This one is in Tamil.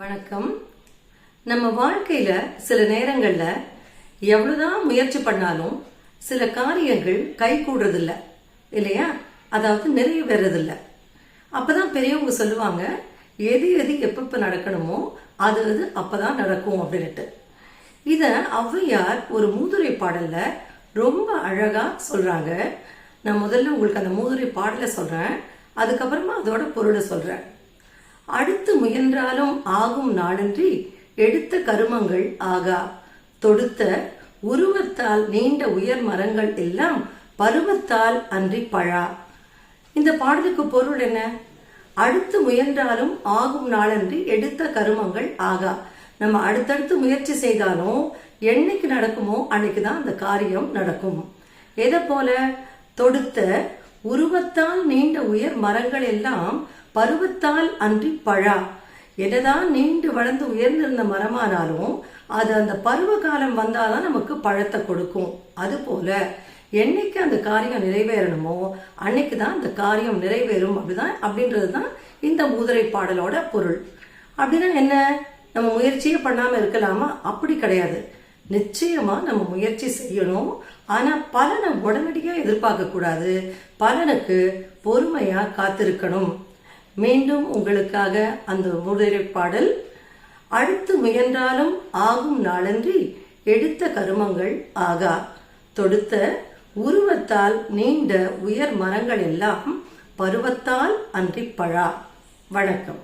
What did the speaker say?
வணக்கம். நம்ம வாழ்க்கையில சில நேரங்கள்ல எவ்வளவுதான் முயற்சி பண்ணாலும் சில காரியங்கள் கை கூடுறதில்ல இல்லையா? அதாவது நிறைவேறதில்ல. அப்பதான் பெரியவங்க சொல்லுவாங்க, எது எது எப்பப்ப நடக்கணுமோ அது அது அப்பதான் நடக்கும் அப்படின்ட்டு. இத ஔவையார் ஒரு மூதுரை பாடல்ல ரொம்ப அழகா சொல்றாங்க. நான் முதல்ல உங்களுக்கு அந்த மூதுரை பாடலை சொல்றேன், அதுக்கப்புறமா அதோட பொருளை சொல்றேன். அடுத்து முயன்றாலும் ஆகும் நாளன்றி எடுத்த கருமங்கள் ஆகா, தொடுத்த உருவத்தால் நீண்ட உயர் மரங்கள் எல்லாம் பருவத்தால் அன்றி பழா. இந்த பாடலுக்கு பொருள் என்ன? அடுத்து முயன்றாலும் ஆகும் நாளன்றி எடுத்த கருமங்கள் ஆகா. நம்ம அடுத்தடுத்து முயற்சி செய்தாலும் என்னைக்கு நடக்குமோ அன்னைக்குதான் அந்த காரியம் நடக்கும். எதை போல? தொடுத்த உருவத்தால் நீண்ட உயர் மரங்கள் எல்லாம் பருவத்தால் அன்றி பழா. என்னதான் நீண்டு வளர்ந்து உயர்ந்திருந்த மரமானாலும் அது அந்த பருவ காலம் வந்தாதான் நமக்கு பழத்தை கொடுக்கும். அது போல என்னைக்கு அந்த காரியம் நிறைவேறணுமோ அன்னைக்குதான் அந்த காரியம் நிறைவேறும். அப்படின்றதுதான் இந்த மூதுரை பாடலோட பொருள். அப்படின்னா என்ன? நம்ம முயற்சியே பண்ணாம இருக்கலாமா? அப்படி கிடையாது. நிச்சயமா நம்ம முயற்சி செய்யணும். ஆனா பலனை உடனடியா எதிர்பார்க்க கூடாது. பலனுக்கு பொறுமையா காத்திருக்கணும். மீண்டும் உங்களுக்காக அந்த மூதுரை பாடல். அடுத்து முயன்றாலும் ஆகும் நாளன்றி எடுத்த கருமங்கள் ஆகா, தொடுத்த உருவத்தால் நீண்ட உயர் மரங்கள் எல்லாம் பருவத்தால் அன்றி பழா. வணக்கம்.